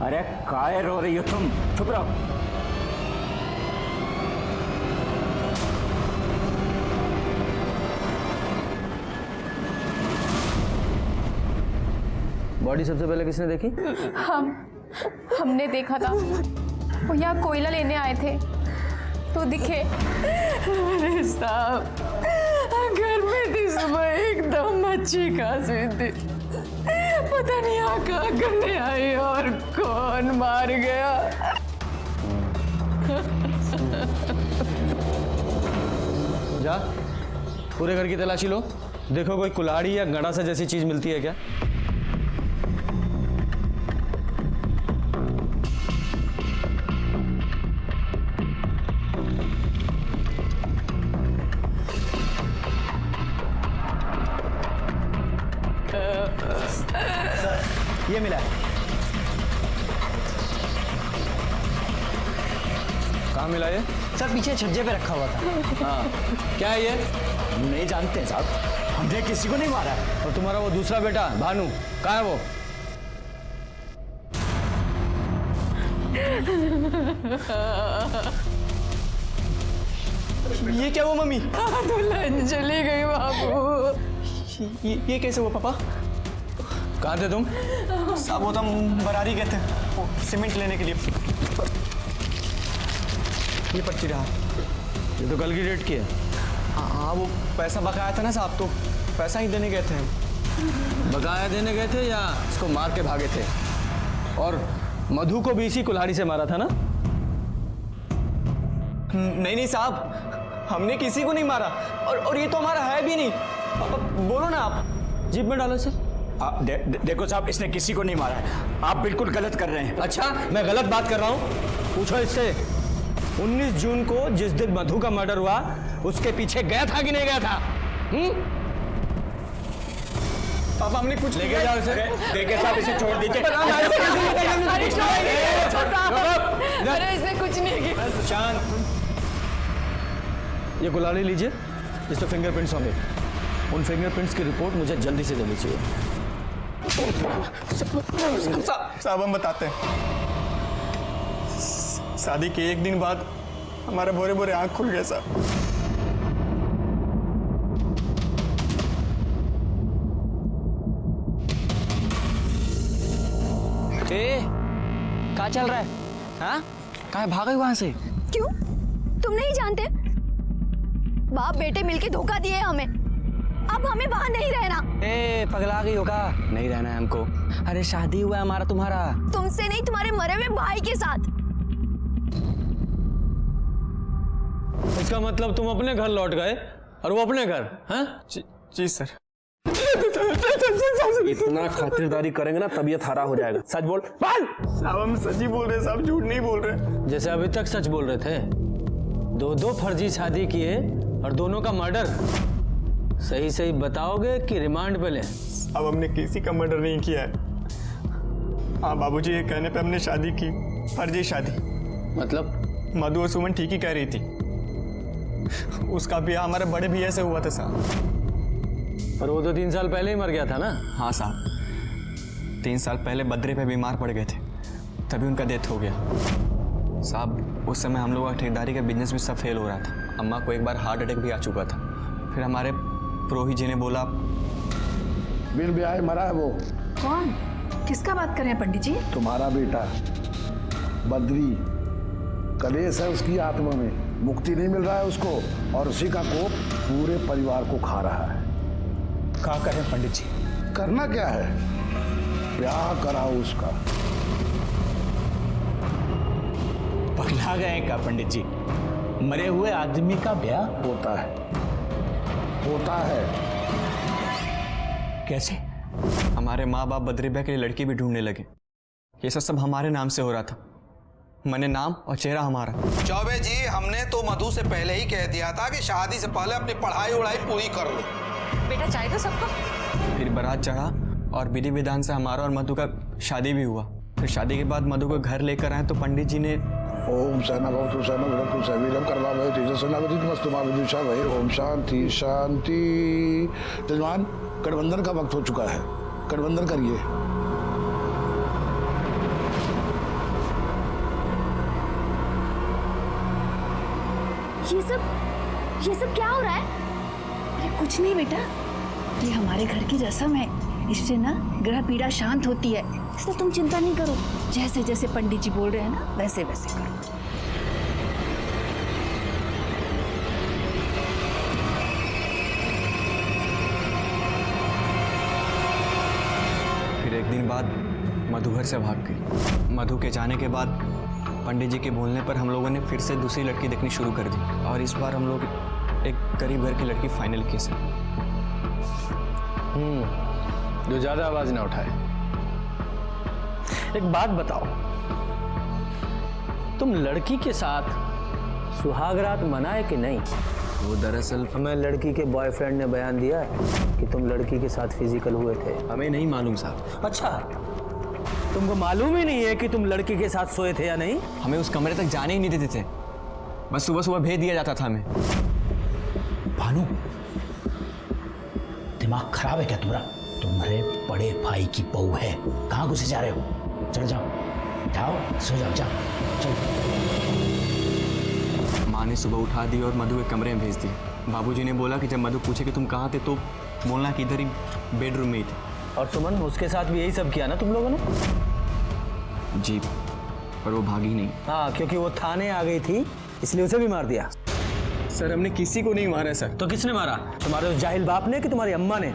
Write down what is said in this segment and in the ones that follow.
अरे काय रो रही हो तुम, चुप रहो। बॉडी सबसे पहले किसने देखी? हमने देखा था, वो यहाँ कोयला लेने आए थे तो दिखे। अरे साहब, घर में थी सुबह एकदम अच्छी खासी थी, पता नहीं यहाँ कहाँ करने आई और कौन मार गया। जा पूरे घर की तलाशी लो, देखो कोई कुल्हाड़ी या गंडासा जैसी चीज मिलती है क्या। ये मिला है। कहाँ मिला ये? सर पीछे छज्जे पे रखा हुआ था। हाँ, क्या है ये? नहीं जानते साहब, हमने किसी को नहीं मारा। और तुम्हारा वो दूसरा बेटा भानु कहाँ है वो? ये क्या हुआ मम्मी? दुल्हन चली गई बाबू। ये कैसे हुआ पापा? कहाँ थे तुम? साहब वो तो हम बरारी गए थे वो सीमेंट लेने के लिए। ये पर्ची रहा। ये तो कल की डेट की है। हाँ वो पैसा बकाया था ना साहब, तो पैसा ही देने गए थे। बकाया देने गए थे या इसको मार के भागे थे? और मधु को भी इसी कुल्हाड़ी से मारा था ना? नहीं साहब, हमने किसी को नहीं मारा और ये तो हमारा है भी नहीं। पापा बोलो ना आप। जीप में डालो इसे। देखो साहब, इसने किसी को नहीं मारा है, आप बिल्कुल गलत कर रहे हैं। अच्छा, मैं गलत बात कर रहा हूँ? पूछो इससे। 19 जून को जिस दिन मधु का मर्डर हुआ, उसके पीछे गया था कि नहीं गया था? पापा हमने कुछ लेके जाओ इसे। देखिए साहब, इसे छोड़ दीजिए। अरे इसने कुछ नहीं किया। शांत। ये कुल्हाड़ी लीजिए, इस पे फिंगरप्रिंट्स होंगे। उन फिंगरप्रिंट्स की रिपोर्ट मुझे जल्दी से देनी चाहिए। साहब हम बताते हैं। शादी के एक दिन बाद हमारे भोरे भोरे आंख खुल गए साहब। क्या चल रहा है? हाँ, कहाँ भाग गई वहां से? क्यों? तुम नहीं जानते? बाप बेटे मिलके धोखा दिए हमें, अब हमें वहां नहीं रहना। ए पगला गई होगा, नहीं रहना है हमको। अरे शादी हुआ है हमारा तुम्हारा। तुमसे नहीं, तुम्हारे मरे हुए भाई के साथ। इसका मतलब तुम अपने घर लौट गए और वो अपने घर? हाँ? जी सर। इतना खातिरदारी करेंगे ना, तबीयत हरा हो जाएगा। सच बोल। साहब हम सच ही बोल रहे हैं साहब, झूठ नहीं बोल रहे। जैसे अभी तक सच बोल रहे थे। दो फर्जी शादी किए और दोनों का मर्डर। सही सही बताओगे कि रिमांड पे ले? अब हमने किसी का मर्डर नहीं किया है। हाँ बाबूजी, ये कहने पे हमने शादी की, फर्जी शादी। मतलब? मधु और सुमन ठीक ही कह रही थी। उसका ब्याह हमारे बड़े भैया से हुआ था साहब। पर वो तो 3 साल पहले ही मर गया था ना? हाँ साहब, 3 साल पहले बद्रे पे बीमार पड़ गए थे, तभी उनका डेथ हो गया साहब। उस समय हम लोगों का ठेकेदारी का बिजनेस भी सब फेल हो रहा था। अम्मा को एक बार हार्ट अटैक भी आ चुका था। फिर हमारे प्रोही जी ने बोला, बिन ब्याह मरा है वो। कौन? किसका बात कर रहे हैं पंडित जी? तुम्हारा बेटा बद्री। कलेश है उसकी आत्मा में, मुक्ति नहीं मिल रहा है उसको, और उसी का कोप पूरे परिवार को खा रहा है। क्या करें पंडित जी? करना क्या है? ब्याह कराओ उसका। पगला गए क्या पंडित जी? मरे हुए आदमी का ब्याह होता है। कैसे? हमारे माँ बाप बद्री भैया के लिए लड़की भी ढूंढने लगे। ये सब हमारे नाम से हो रहा था। मैंने नाम और चेहरा हमारा। चौबे जी, हमने तो मधु से पहले ही कह दिया था कि शादी से पहले अपनी पढ़ाई उड़ाई पूरी कर लो। बेटा चाय दो सबको। फिर बारात चढ़ा और विधि विधान से हमारा और मधु का शादी भी हुआ। फिर शादी के बाद मधु को घर लेकर आए तो पंडित जी ने ओम सहना भवतु सहना भवतु सवीरम कर्मा भवति तेजस्विनावति नमस्तुमा विदुषा वही। ओम शांति शांति। जजमान, गठबंधन का वक्त हो चुका है, गठबंधन करिए। ये सब क्या हो रहा है? अरे कुछ नहीं बेटा, ये हमारे घर की रस्म है। इससे ना ग्रह पीड़ा शांत होती है, इसलिए तुम चिंता नहीं करो। जैसे जैसे पंडित जी बोल रहे हैं ना, वैसे वैसे करो। फिर एक दिन बाद मधु घर से भाग गई। मधु के जाने के बाद पंडित जी के बोलने पर हम लोगों ने फिर से दूसरी लड़की देखनी शुरू कर दी, और इस बार हम लोग एक गरीब घर की लड़की फाइनल की सर। जो ज्यादा आवाज ना उठाए। एक बात बताओ, तुम लड़की के साथ सुहागरात मनाए कि नहीं? वो दरअसल हमें लड़की के बॉयफ्रेंड ने बयान दिया है कि तुम लड़की के साथ फिजिकल हुए थे। हमें नहीं मालूम साहब। अच्छा, तुमको मालूम ही नहीं है कि तुम लड़की के साथ सोए थे या नहीं? हमें उस कमरे तक जाने ही नहीं देते थे, बस सुबह सुबह भेज दिया जाता था हमें। भानु, दिमाग खराब है क्या तुम्हारा? तुम्हारे बड़े भाई की बहू है, कहाँ घुसे जा रहे हो? चलो जाओ जाओ, सो जाओ जाओ चलो। माँ ने सुबह उठा दी और मधु के कमरे में भेज दी। बाबूजी ने बोला कि जब मधु पूछे कि तुम कहाँ थे तो बोलना कि इधर ही बेडरूम में ही थे। और सुमन, उसके साथ भी यही सब किया ना तुम लोगों ने? जी, पर वो भागी नहीं। हाँ, क्योंकि वो थाने आ गई थी इसलिए उसे भी मार दिया। सर हमने किसी को नहीं मारा सर। तो किसने मारा? तुम्हारे उस जाहिल बाप ने कि तुम्हारी अम्मा ने?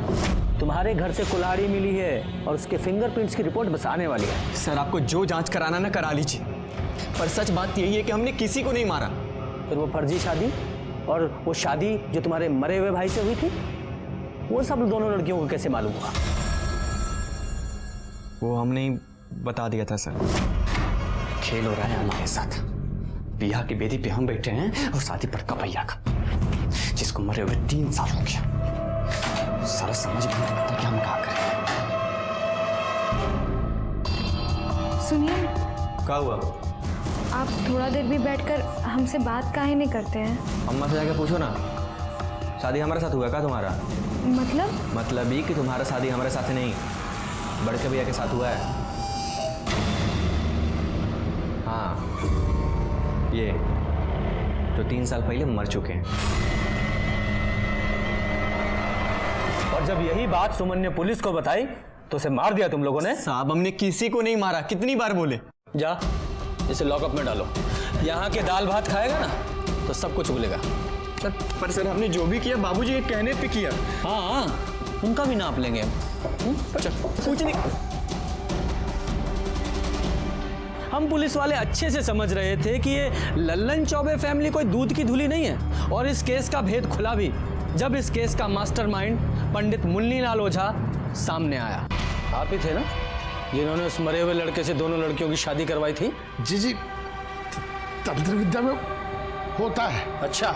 तुम्हारे घर से कुल्हाड़ी मिली है और उसके फिंगरप्रिंट्स की रिपोर्ट बस आने वाली है। सर आपको जो जांच कराना ना करा लीजिए, पर सच बात यही है कि हमने किसी को नहीं मारा। फिर वो फर्जी शादी और वो शादी जो तुम्हारे मरे हुए भाई से हुई थी, वो सब दोनों लड़कियों को कैसे मालूम हुआ? वो हमने ही बता दिया था सर। खेल हो रहा है हमारे साथ। बियाह की बेदी पे हम बैठे हैं और शादी पर कपैया का, जिसको मरे हुए 3 साल हो गया। सारा समझ में नहीं आता कि हम क्या करें। सुनिए, क्या हुआ? आप थोड़ा देर भी बैठकर हमसे बात काहे नहीं करते हैं? अम्मा से जाके पूछो ना, शादी हमारे साथ हुआ क्या तुम्हारा? मतलब ही कि तुम्हारा शादी हमारे साथ नहीं, बड़के भैया के साथ हुआ है। हाँ, ये जो 3 साल पहले मर चुके हैं। और जब यही बात सुमन ने पुलिस को बताई तो उसे मार दिया तुम लोगों ने? साहब हमने किसी को नहीं मारा, कितनी बार बोले। जा, इसे लॉकअप में डालो। यहाँ के दाल भात खाएगा ना तो सब कुछ भूलेगा। सर, पर सर हमने जो भी किया बाबूजी के कहने पे किया। हाँ, उनका भी नाप लेंगे हम। कुछ नहीं। हम पुलिस वाले अच्छे से समझ रहे थे कि ये लल्लन चौबे फैमिली कोई दूध की धुली नहीं है, और इस केस का भेद खुला भी जब इस केस का मास्टरमाइंड पंडित मुन्नीलाल ओझा सामने आया। आप ही थे ना जिन्होंने उस मरे हुए लड़के से दोनों लड़कियों की शादी करवाई थी? जी, तंत्र विद्या में होता है। अच्छा,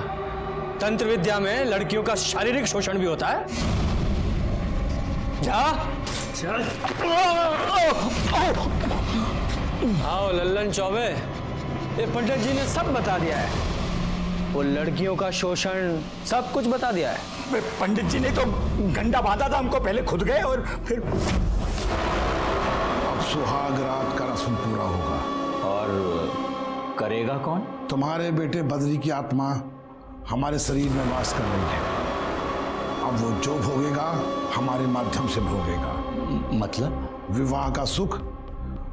तंत्र विद्या में लड़कियों का शारीरिक शोषण भी होता है? जा आओ लल्लन चौबे, ये पंडित जी ने सब बता दिया है। वो लड़कियों का शोषण सब कुछ बता दिया है। पंडित जी ने तो गंडा बांधा था हमको, पहले खुद गए और फिर। अब सुहाग रात का रस्म पूरा होगा। और करेगा कौन? तुम्हारे बेटे बद्री की आत्मा हमारे शरीर में वास कर रही है। अब वो जो भोगेगा हमारे माध्यम से भोगेगा। मतलब? विवाह का सुख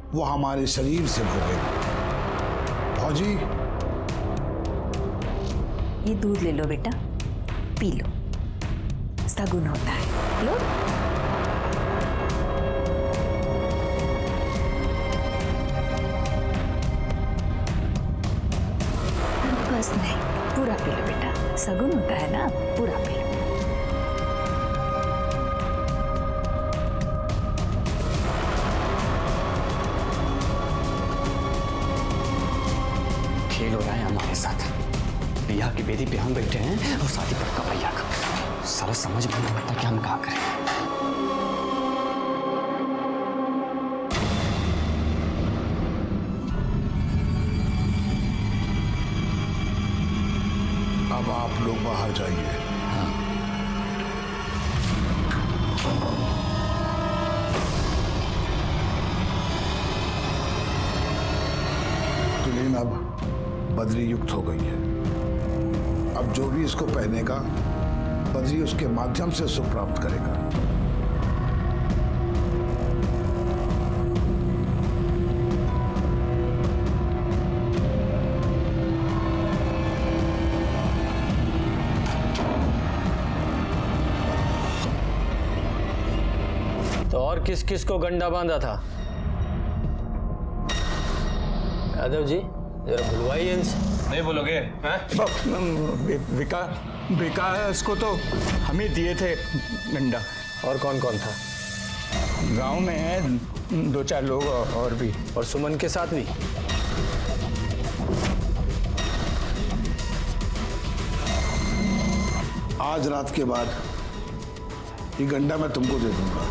वो हमारे शरीर से भोगेगा। फौजी, ये दूध ले लो बेटा, पी लो, सगुन होता है। लो। बस नहीं, पूरा पी लो बेटा, सगुन होता है ना, पूरा पी लो। खेल हो रहा है हमारे साथ। बियाह की बेदी पे हम बैठे हैं और शादी पर कपैया का। सारा समझ में नहीं आता कि हम क्या करें। अब आप लोग बाहर जाइए। तुलीन अब बद्री युक्त हो गई है। अब जो भी इसको पहनेगा बद्री उसके माध्यम से सुख प्राप्त करेगा। तो और किस किस को गंडा बांधा था? यादव जी जरा बुलवाइए इनसे। नहीं बोलोगे? विकास को तो हम ही दिए थे डंडा। और कौन कौन था? गांव में है 2-4 लोग और भी। और सुमन के साथ भी? आज रात के बाद ये गंडा मैं तुमको दे दूंगा।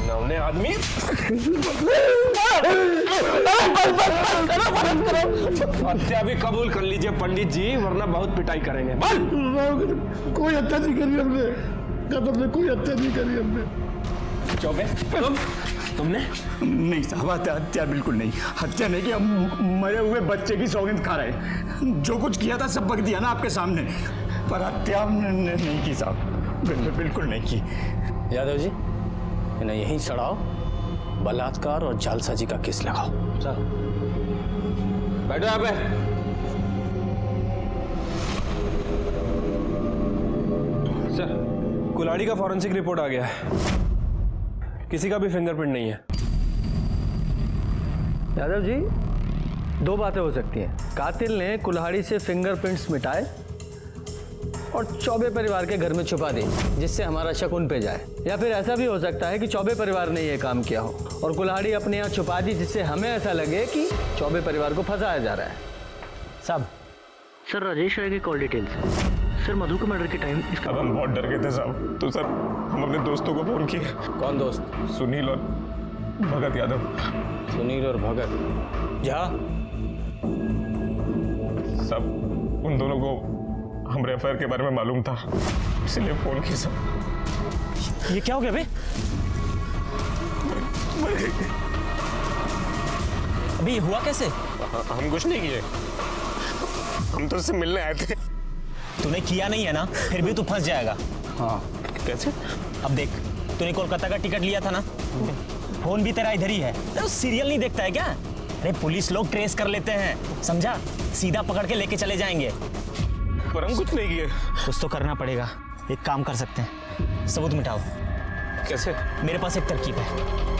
नवने आदमी हत्या भी कबूल कर लीजिए पंडित जी, वरना बहुत पिटाई करेंगे। कोई हत्या नहीं करी हमने, तुमने कोई हत्या नहीं करी हमने। चौबे तुमने? नहीं साहब, हत्या बिल्कुल नहीं। हत्या नहीं कि हम मरे हुए बच्चे की सौगंध खा रहे। जो कुछ किया था सब बक दिया ना आपके सामने, पर हत्या हमने नहीं की साहब, बिल्कुल नहीं की। यादव जी इन्हें यहीं चढ़ाओ, बलात्कार और जालसाजी का केस लगाओ। सर बैठो यहाँ पे। सर कुल्हाड़ी का फॉरेंसिक रिपोर्ट आ गया है, किसी का भी फिंगरप्रिंट नहीं है। यादव जी 2 बातें हो सकती हैं। कातिल ने कुल्हाड़ी से फिंगरप्रिंट्स मिटाए और चौबे परिवार के घर में छुपा दी, जिससे हमारा शक उन पे जाए। या फिर ऐसा भी हो सकता है कि चौबे परिवार ने यह काम किया हो और कुल्हाड़ी अपने यहाँ छुपा दी, जिससे हमें ऐसा लगे कि चौबे परिवार को फंसाया जा रहा है। साहब सर राजेश राय की कॉल डिटेल्स। सर मधु के मर्डर के टाइम इसका अब हम बहुत डर गए थे साहब, तो सर हम अपने दोस्तों को फोन किए। कौन दोस्त? सुनील और भगत यादव। सुनील और भगत जहाँ सब उन दोनों को हमारे अफेयर के बारे में मालूम था, इसलिए फोन किया सब। ये क्या हो गया बे? अभी हुआ कैसे? हम कुछ नहीं किए, हम तो उससे मिलने आए थे। तूने किया नहीं है ना, फिर भी तू फंस जाएगा। हाँ कैसे? अब देख, तूने कोलकाता का टिकट लिया था ना, फोन भी तेरा इधर ही है। तो सीरियल नहीं देखता है क्या? अरे पुलिस लोग ट्रेस कर लेते हैं, समझा? सीधा पकड़ के लेके चले जाएंगे। पर हम कुछ नहीं किए। कुछ तो करना पड़ेगा। एक काम कर सकते हैं, सबूत मिटाओ। कैसे? मेरे पास एक तरकीब है।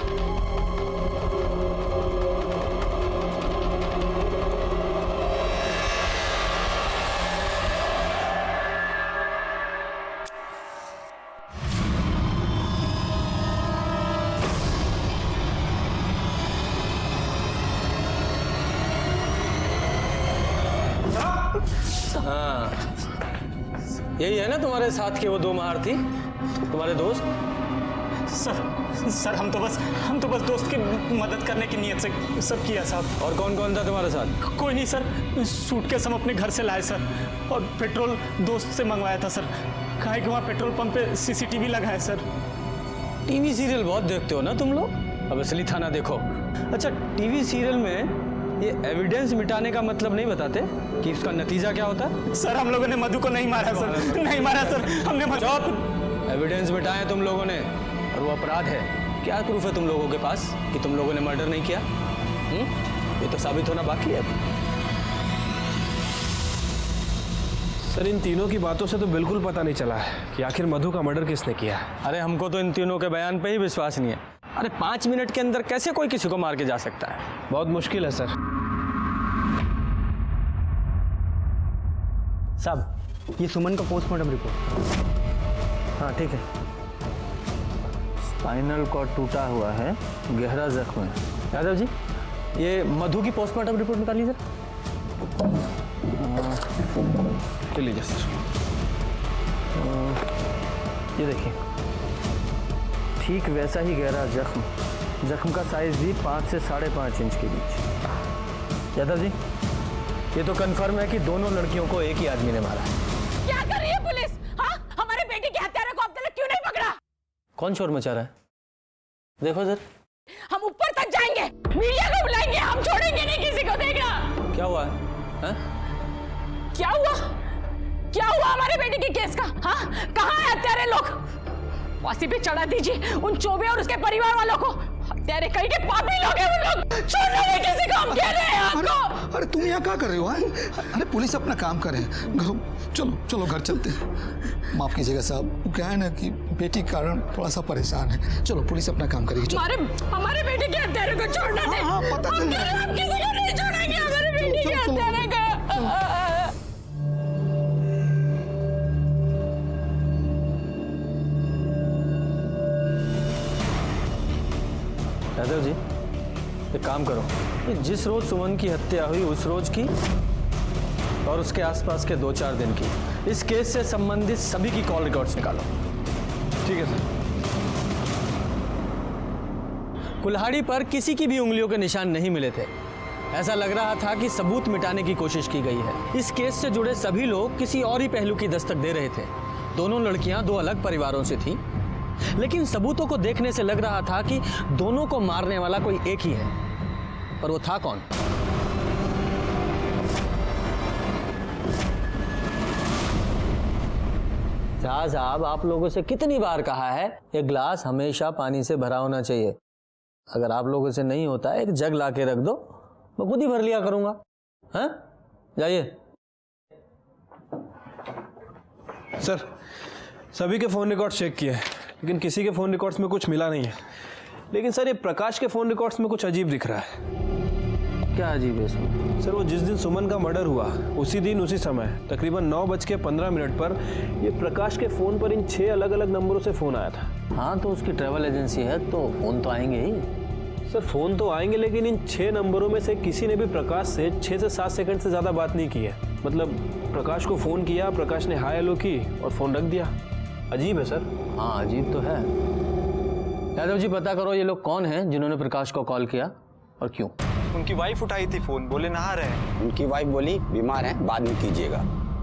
हाँ यही है ना तुम्हारे साथ के वो 2 महारथी, तुम्हारे दोस्त? सर हम तो बस दोस्त की मदद करने की नीयत से सब किया साहब। और कौन कौन था तुम्हारे साथ? कोई नहीं सर, सूटकेस हम अपने घर से लाए सर, और पेट्रोल दोस्त से मंगवाया था सर। काहे कि वहाँ पेट्रोल पंप पे सीसीटीवी लगा है सर। टीवी सीरियल बहुत देखते हो ना तुम लोग, अब असली थाना देखो। अच्छा चीवी सीरियल में ये एविडेंस मिटाने का मतलब नहीं बताते कि इसका नतीजा क्या होता है? सर हम लोगों ने मधु को नहीं मारा सर, नहीं मारा सर हमने। चुप! एविडेंस मिटाए तुम लोगों ने और वो अपराध है। क्या प्रूफ है तुम लोगों के पास कि तुम लोगों ने मर्डर नहीं किया? ये तो साबित होना बाकी है। सर इन तीनों की बातों से तो बिल्कुल पता नहीं चला है कि आखिर मधु का मर्डर किसने किया। अरे हमको तो इन तीनों के बयान पे ही विश्वास नहीं है। अरे 5 मिनट के अंदर कैसे कोई किसी को मार के जा सकता है? बहुत मुश्किल है सर। साहब ये सुमन का पोस्टमार्टम रिपोर्ट। हाँ ठीक है। स्पाइनल कॉर्ड टूटा हुआ है, गहरा जख्म है। यादव जी ये मधु की पोस्टमार्टम रिपोर्ट निकालिए सर। लीजिए सर। ये देखिए, ठीक वैसा ही गहरा जख्म का साइज भी 5 से 5.5 इंच के बीच। यादव जी ये तो कंफर्म है कि दोनों लड़कियों को एक ही आदमी ने मारा है। क्या कर रही है पुलिस? हाँ हमारे बेटे के हत्यारे को अब तक क्यों नहीं पकड़ा? कौन शोर मचा रहा है? देखो सर। हम ऊपर तक जाएंगे, मीडिया को बुलाएंगे, हम छोड़ेंगे नहीं किसी को। देखना क्या हुआ है? हाँ? क्या हुआ? क्या हुआ हमारे बेटे के केस का? हाँ, कहाँ है हत्यारे लोग? फांसी पे चढ़ा दीजिए उन चौबे और उसके परिवार वालों को। हत्यारे कहीं के पापी लोग हैं उन लोग। छोड़ना नहीं किसी काम कह रहे हैं आपको। अरे तुम यहाँ क्या कर रहे हो? अरे पुलिस अपना काम करे। चलो चलो घर चलते हैं। माफ कीजिएगा साहब, क्या है ना कि बेटी के कारण थोड़ा सा परेशान है। चलो पुलिस अपना काम करेगी। हमारे बेटे के हत्यारे को छोड़ना नहीं। हाँ, पता चल रहा है। हम किसी को नहीं छोड़ेंगे हमारे बेटे के हत्यारे को। यादव जी, एक काम करो, ये जिस रोज सुमन की हत्या हुई उस रोज की और उसके आसपास के 2-4 दिन की इस केस से संबंधित सभी की कॉल रिकॉर्ड्स निकालो। ठीक है सर। कुल्हाड़ी पर किसी की भी उंगलियों के निशान नहीं मिले थे। ऐसा लग रहा था कि सबूत मिटाने की कोशिश की गई है। इस केस से जुड़े सभी लोग किसी और ही पहलू की दस्तक दे रहे थे। दोनों लड़कियां 2 अलग परिवारों से थीं, लेकिन सबूतों को देखने से लग रहा था कि दोनों को मारने वाला कोई एक ही है। पर वो था कौन? शाह साहब, आप लोगों से कितनी बार कहा है ये ग्लास हमेशा पानी से भरा होना चाहिए। अगर आप लोगों से नहीं होता एक जग ला के रख दो, मैं खुद ही भर लिया करूंगा। हाँ, जाइए। सर, सभी के फ़ोन रिकॉर्ड्स चेक किए, लेकिन किसी के फ़ोन रिकॉर्ड्स में कुछ मिला नहीं है। लेकिन सर, ये प्रकाश के फ़ोन रिकॉर्ड्स में कुछ अजीब दिख रहा है। क्या अजीब है इसमें? सर, वो जिस दिन सुमन का मर्डर हुआ उसी दिन उसी समय तकरीबन 9:15 पर ये प्रकाश के फ़ोन पर इन 6 अलग अलग नंबरों से फ़ोन आया था। हाँ, तो उसकी ट्रैवल एजेंसी है तो फ़ोन तो आएंगे ही। सर, फ़ोन तो आएंगे, लेकिन इन 6 नंबरों में से किसी ने भी प्रकाश से 6 से 7 सेकंड से ज़्यादा बात नहीं की है। मतलब प्रकाश को फ़ोन किया, प्रकाश ने हाय हेलो की और फ़ोन रख दिया। अजीब है सर। हाँ, अजीब तो है। यादव जी, पता करो ये लोग कौन हैं जिन्होंने प्रकाश को कॉल किया और क्यों। उनकी वाइफ उठाई थी फ़ोन, बोले नहा रहे हैं। उनकी वाइफ बोली बीमार हैं, बाद में कीजिएगा।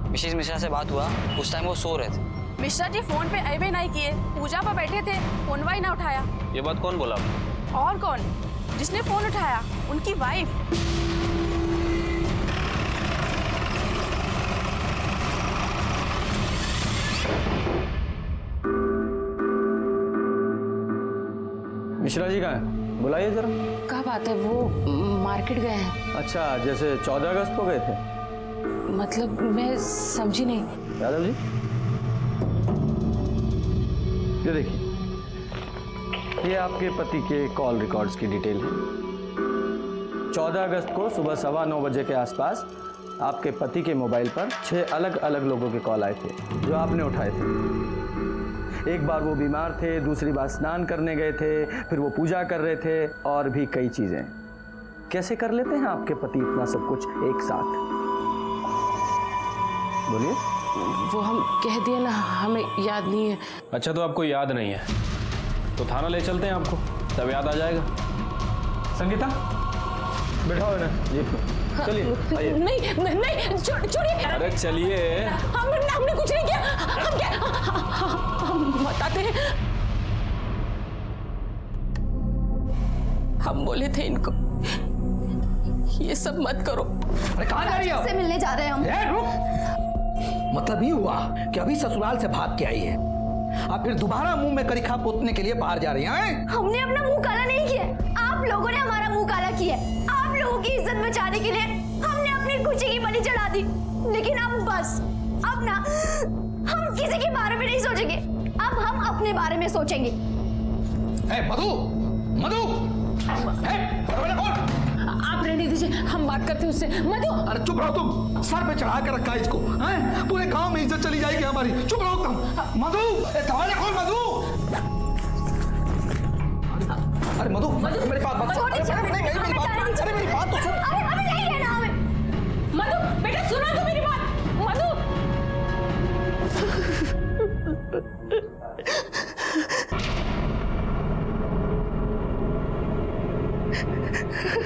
मिसेस मिश्रा से बात हुआ, उस टाइम वो सो रहे थे। मिश्रा जी फोन पे अबे नहीं किए, पूजा पर बैठे थे, फोन वाई ना उठाया। ये बात कौन बोला? और कौन? जिसने फोन उठाया उनकी वाइफ। मिश्रा जी कहाँ है? बुलाइए जरा। क्या बात है? वो मार्केट गए हैं। अच्छा, जैसे 14 अगस्त को गए थे? मतलब मैं समझी नहीं। यादव जी, ये देखिए, ये आपके पति के कॉल रिकॉर्ड्स की डिटेल है। 14 अगस्त को सुबह 9:15 बजे के आसपास आपके पति के मोबाइल पर 6 अलग अलग लोगों के कॉल आए थे जो आपने उठाए थे। एक बार वो बीमार थे, दूसरी बार स्नान करने गए थे, फिर वो पूजा कर रहे थे और भी कई चीजें। कैसे कर लेते हैं आपके पति इतना सब कुछ एक साथ? बोलिए। वो हम कह दिए ना, हमें याद नहीं है। अच्छा, तो आपको याद नहीं है तो थाना ले चलते हैं आपको, तब याद आ जाएगा। संगीता, बैठाओ ना जीप में। चलिए, आइए। नहीं, छोड़िए। अरे चलिए। हमने कुछ नहीं किया। हम क्या हम बताते हैं। हम बोले थे इनको ये सब मत करो। अरे कहाँ जा रही हो? से मिलने जा रहे हैं हम। रुक। मतलब ये हुआ कि अभी ससुराल से भाग के आई है, अब फिर दोबारा मुंह में करिखा पोतने के लिए बाहर जा रही हैं? हमने अपना मुंह काला नहीं किया, आप लोगों ने हमारा मुंह काला किया। आप लोगों की इज्जत बचाने के लिए हमने अपनी खुशी की बलि चढ़ा दी। लेकिन अब बस, अब ना हम किसी के बारे में नहीं सोचेंगे, अब हम अपने बारे में सोचेंगे। मधु, मधु, आप रहने दीजिए, हम बात करते हैं उससे। मधु, अरे चुप रहो तुम, सर पे चढ़ा के रखा है इसको, हैं? पूरे गांव में इज्जत चली जाएगी हमारी। चुप रहो तुम। मधु, दरवाजा खोल मधु। अरे मधु, मेरी बात मत सुन। अरे मेरी बात तो सुन। अरे नहीं रहना हमें। मधु बेटा, सुनो तो मेरी बात। मधु,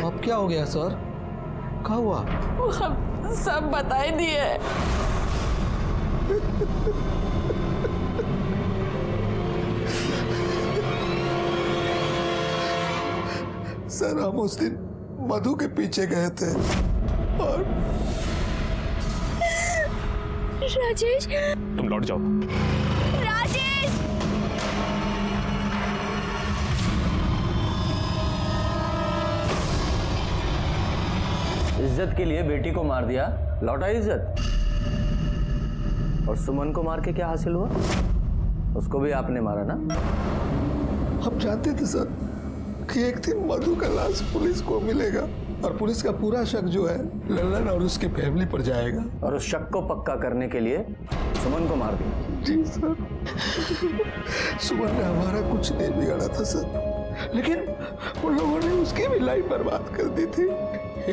अब क्या हो गया सर? क्या हुआ? हम सब बता ही दिए। सर, हम उस दिन मधु के पीछे गए थे, और राजेश, तुम लौट जाओ। राजेश, इज्जत के लिए बेटी को मार दिया, लौटा इज्जत। और सुमन को मार के क्या हासिल हुआ? उसको भी आपने मारा ना? हम जानते थे सर कि एक दिन मधु का लाश पुलिस को मिलेगा और पुलिस का पूरा शक जो है लल्लन और उसकी फैमिली पर जाएगा। और उस शक को पक्का करने के लिए सुमन को मार दिया। जी सर, सुमन ने हमारा कुछ नहीं बिगाड़ा था सर, लेकिन उन लोगों ने उसकी भी लाइफ बर्बाद कर दी थी।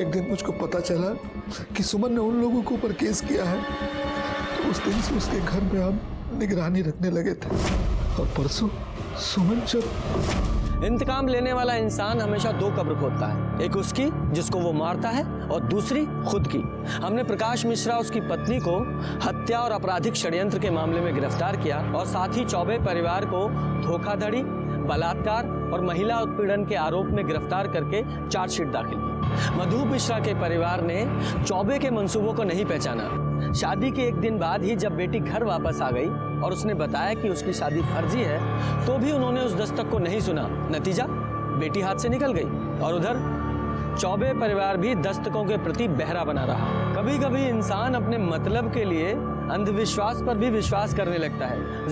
एक दिन मुझको पता चला कि सुमन ने उन लोगों के ऊपर केस किया है, तो उस दिन से उसके घर में हम निगरानी रखने लगे थे। और परसों सुमन जब इंतकाम लेने वाला इंसान हमेशा दो कब्र खोदता है, एक उसकी जिसको वो मारता है और दूसरी खुद की। हमने प्रकाश मिश्रा, उसकी पत्नी को हत्या और आपराधिक षड्यंत्र के मामले में गिरफ्तार किया और साथ ही चौबे परिवार को धोखाधड़ी, बलात्कार और महिला उत्पीड़न के आरोप में गिरफ्तार करके चार्जशीट दाखिल की। मधु मिश्रा के परिवार ने चौबे के मंसूबों को नहीं पहचाना। शादी के एक दिन बाद ही जब बेटी घर वापस आ गई और उसने बताया कि उसकी शादी फर्जी है, तो भी उन्होंने उस दस्तक को नहीं सुना। नतीजा, बेटी हाथ से निकल गई। और उधर चौबे परिवार भी दस्तकों के प्रति बहरा बना रहा। कभी कभी इंसान अपने मतलब के लिए अंधविश्वास पर भी विश्वास करने लगता है।